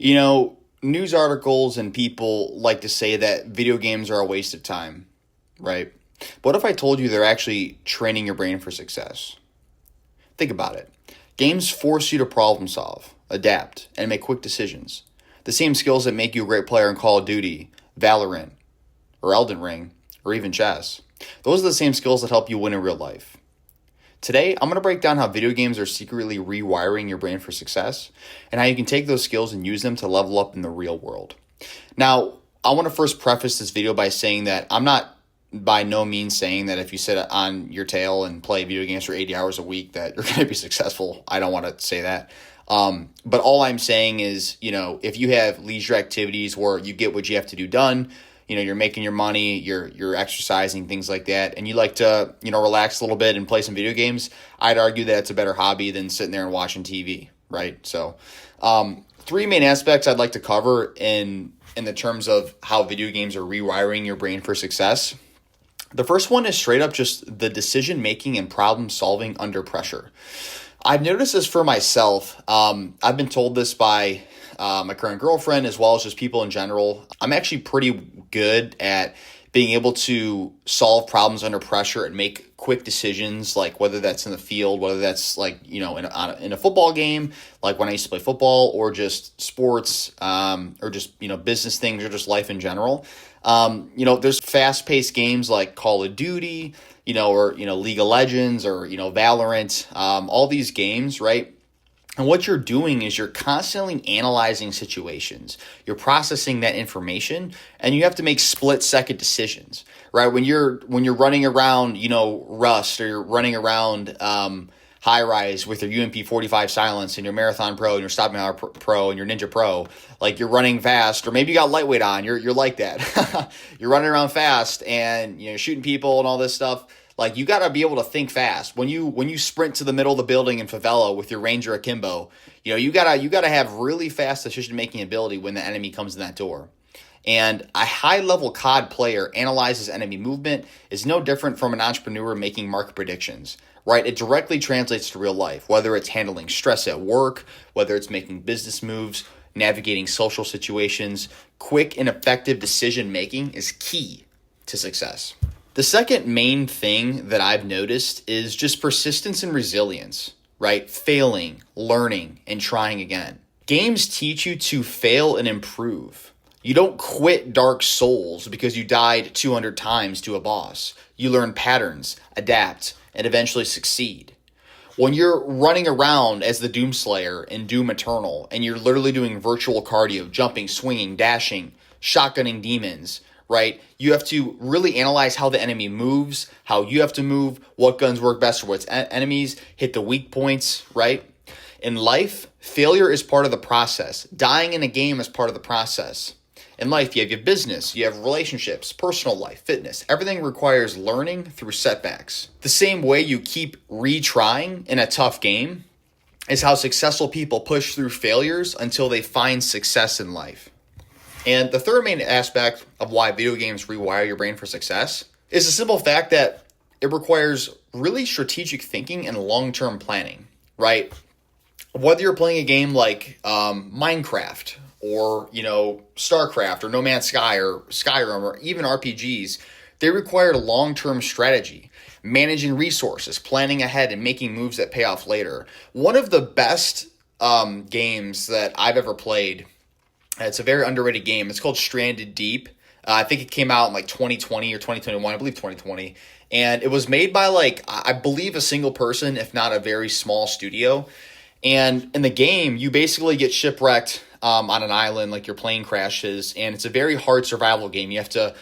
You know, news articles and people like to say that video games are a waste of time, right? What if I told you they're actually training your brain for success? Think about it. Games force you to problem solve, adapt, and make quick decisions. The same skills that make you a great player in Call of Duty, Valorant, or Elden Ring, or even chess. Those are the same skills that help you win in real life. Today, I'm going to break down how video games are secretly rewiring your brain for success and how you can take those skills and use them to level up in the real world. Now, I want to first preface this video by saying that I'm not by no means saying that if you sit on your tail and play video games for 80 hours a week that you're going to be successful. I don't want to say that. But all I'm saying is, if you have leisure activities where you get what you have to do done, you're making your money, you're exercising, things like that, and you like to, relax a little bit and play some video games, I'd argue that it's a better hobby than sitting there and watching TV, right? So, three main aspects I'd like to cover in the terms of how video games are rewiring your brain for success. The first one is straight up just the decision making and problem solving under pressure. I've noticed this for myself. I've been told this by my current girlfriend, as well as just people in general. I'm actually pretty good at being able to solve problems under pressure and make quick decisions, like whether that's in the field, whether that's in a football game, like when I used to play football, or just sports, or just, business things, or just life in general. There's fast-paced games like Call of Duty, or League of Legends, or Valorant, all these games, right? And what you're doing is you're constantly analyzing situations. You're processing that information, and you have to make split-second decisions, right? When you're running around, Rust, or you're running around High Rise with your UMP 45 silence and your Marathon Pro and your Stopping Power Pro and your Ninja Pro, like you're running fast, or maybe you got lightweight on. You're like that. You're running around fast and shooting people and all this stuff. Like, you got to be able to think fast. When you sprint to the middle of the building in favela with your Ranger Akimbo, you gotta have really fast decision-making ability when the enemy comes in that door. And a high-level COD player analyzes enemy movement is no different from an entrepreneur making market predictions, right? It directly translates to real life, whether it's handling stress at work, whether it's making business moves, navigating social situations. Quick and effective decision-making is key to success. The second main thing that I've noticed is just persistence and resilience, right? Failing, learning, and trying again. Games teach you to fail and improve. You don't quit Dark Souls because you died 200 times to a boss. You learn patterns, adapt, and eventually succeed. When you're running around as the Doomslayer in Doom Eternal, and you're literally doing virtual cardio, jumping, swinging, dashing, shotgunning demons, right? You have to really analyze how the enemy moves, how you have to move, what guns work best for what enemies, hit the weak points, right? In life, failure is part of the process. Dying in a game is part of the process. In life, you have your business, you have relationships, personal life, fitness. Everything requires learning through setbacks. The same way you keep retrying in a tough game is how successful people push through failures until they find success in life. And the third main aspect of why video games rewire your brain for success is the simple fact that it requires really strategic thinking and long-term planning, right? Whether you're playing a game like Minecraft or, StarCraft or No Man's Sky or Skyrim or even RPGs, they require long-term strategy, managing resources, planning ahead, and making moves that pay off later. One of the best games that I've ever played, it's a very underrated game. It's called Stranded Deep. I think it came out in 2020 or 2021. I believe 2020. And it was made by I believe a single person, if not a very small studio. And in the game, you basically get shipwrecked on an island, like your plane crashes. And it's a very hard survival game. You have to,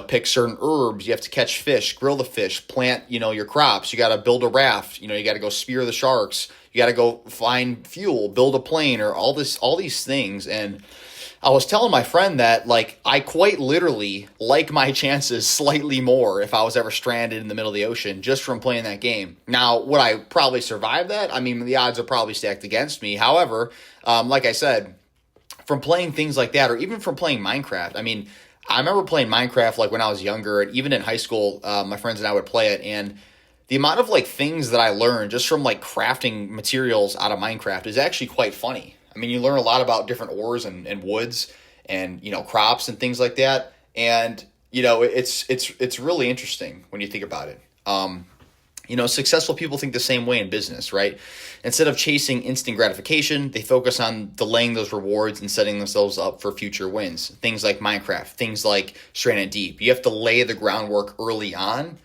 pick certain herbs. You have to catch fish, grill the fish, plant, your crops. You got to build a raft. You got to go spear the sharks. You got to go find fuel, build a plane, or all these things. And I was telling my friend that, I quite literally like my chances slightly more if I was ever stranded in the middle of the ocean just from playing that game. Now, would I probably survive that? I mean, the odds are probably stacked against me. However, like I said, from playing things like that, or even from playing Minecraft, I remember playing Minecraft when I was younger, and even in high school, my friends and I would play it, and the amount of things that I learned just from crafting materials out of Minecraft is actually quite funny. I mean, you learn a lot about different ores and woods and, crops and things like that. And, it's really interesting when you think about it. Successful people think the same way in business, right? Instead of chasing instant gratification, they focus on delaying those rewards and setting themselves up for future wins. Things like Minecraft, things like Stranded Deep. You have to lay the groundwork early on,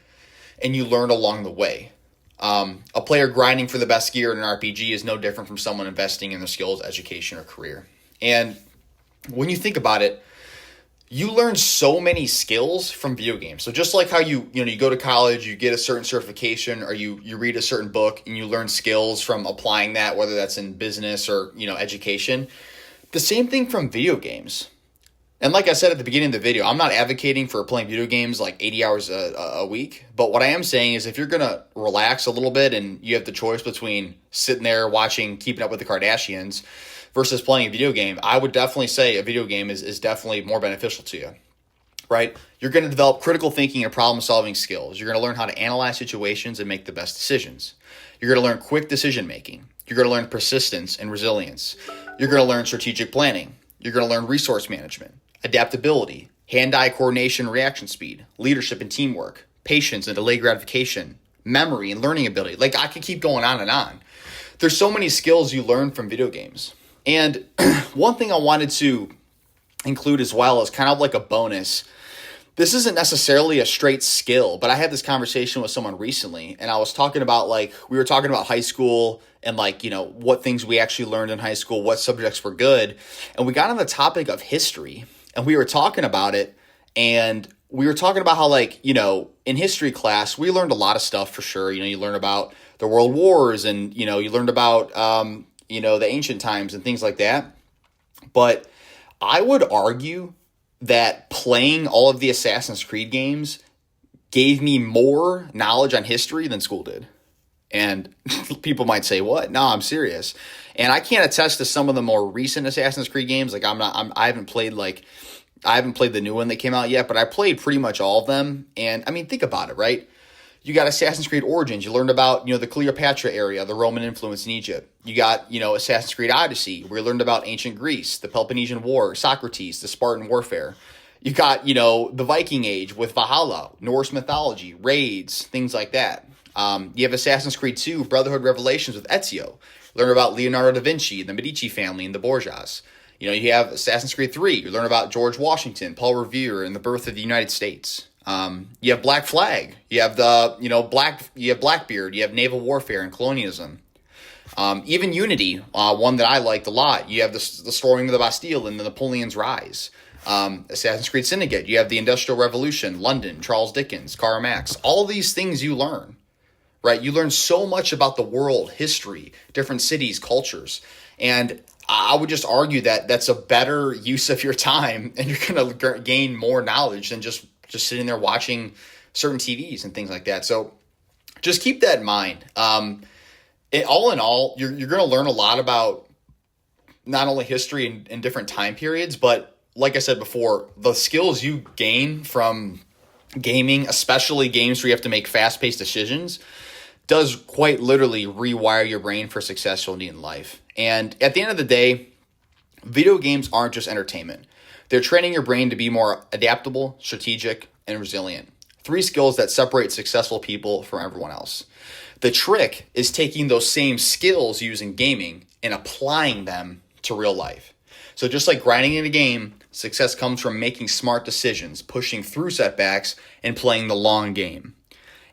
and you learn along the way. A player grinding for the best gear in an RPG is no different from someone investing in their skills, education, or career. And when you think about it, you learn so many skills from video games. So just like how you go to college, you get a certain certification, or you read a certain book and you learn skills from applying that, whether that's in business or, education. The same thing from video games. And like I said at the beginning of the video, I'm not advocating for playing video games like 80 hours a week. But what I am saying is if you're going to relax a little bit and you have the choice between sitting there watching Keeping Up with the Kardashians versus playing a video game, I would definitely say a video game is definitely more beneficial to you, right? You're going to develop critical thinking and problem-solving skills. You're going to learn how to analyze situations and make the best decisions. You're going to learn quick decision-making. You're going to learn persistence and resilience. You're going to learn strategic planning. You're going to learn resource management, adaptability, hand-eye coordination, reaction speed, leadership and teamwork, patience and delayed gratification, memory and learning ability. Like, I could keep going on and on. There's so many skills you learn from video games. And one thing I wanted to include as well is kind of like a bonus. This isn't necessarily a straight skill, but I had this conversation with someone recently, and I was talking about, we were talking about high school and what things we actually learned in high school, what subjects were good. And we got on the topic of history, and we were talking about it, and we were talking about how, in history class, we learned a lot of stuff for sure. You learn about the world wars, and, you learned about, the ancient times and things like that. But I would argue that playing all of the Assassin's Creed games gave me more knowledge on history than school did. And people might say, what? No, I'm serious. And I can't attest to some of the more recent Assassin's Creed games. I haven't played the new one that came out yet, but I played pretty much all of them. And I mean, think about it, right? You got Assassin's Creed Origins. You learned about, the Cleopatra area, the Roman influence in Egypt. You got, Assassin's Creed Odyssey, where you learned about ancient Greece, the Peloponnesian War, Socrates, the Spartan warfare. You got, the Viking Age with Valhalla, Norse mythology, raids, things like that. You have Assassin's Creed 2, Brotherhood Revelations with Ezio. Learn about Leonardo da Vinci, the Medici family, and the Borgias. You have Assassin's Creed 3. You learn about George Washington, Paul Revere, and the birth of the United States. You have Black Flag. You have you have Blackbeard. You have naval warfare and colonialism. Even Unity, one that I liked a lot. You have the storming of the Bastille and the Napoleon's rise. Assassin's Creed Syndicate. You have the Industrial Revolution, London, Charles Dickens, Karl Marx. All these things you learn, right? You learn so much about the world, history, different cities, cultures. And I would just argue that that's a better use of your time, and you're going to gain more knowledge than just sitting there watching certain TVs and things like that. So just keep that in mind. All in all, you're going to learn a lot about not only history in different time periods, but like I said before, the skills you gain from gaming, especially games where you have to make fast-paced decisions, does quite literally rewire your brain for successfully in life. And at the end of the day, video games aren't just entertainment. They're training your brain to be more adaptable, strategic, and resilient. 3 skills that separate successful people from everyone else. The trick is taking those same skills used in gaming and applying them to real life. So just like grinding in a game, success comes from making smart decisions, pushing through setbacks, and playing the long game.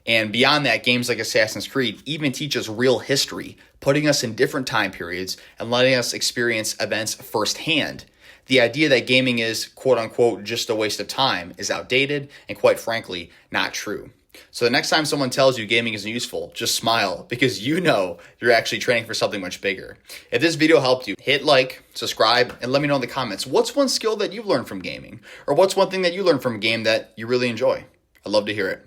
And beyond that, games like Assassin's Creed even teach us real history, putting us in different time periods and letting us experience events firsthand. The idea that gaming is, quote unquote, just a waste of time is outdated and, quite frankly, not true. So the next time someone tells you gaming isn't useful, just smile, because you know you're actually training for something much bigger. If this video helped you, hit like, subscribe, and let me know in the comments, what's one skill that you've learned from gaming? Or what's one thing that you learned from a game that you really enjoy? I'd love to hear it.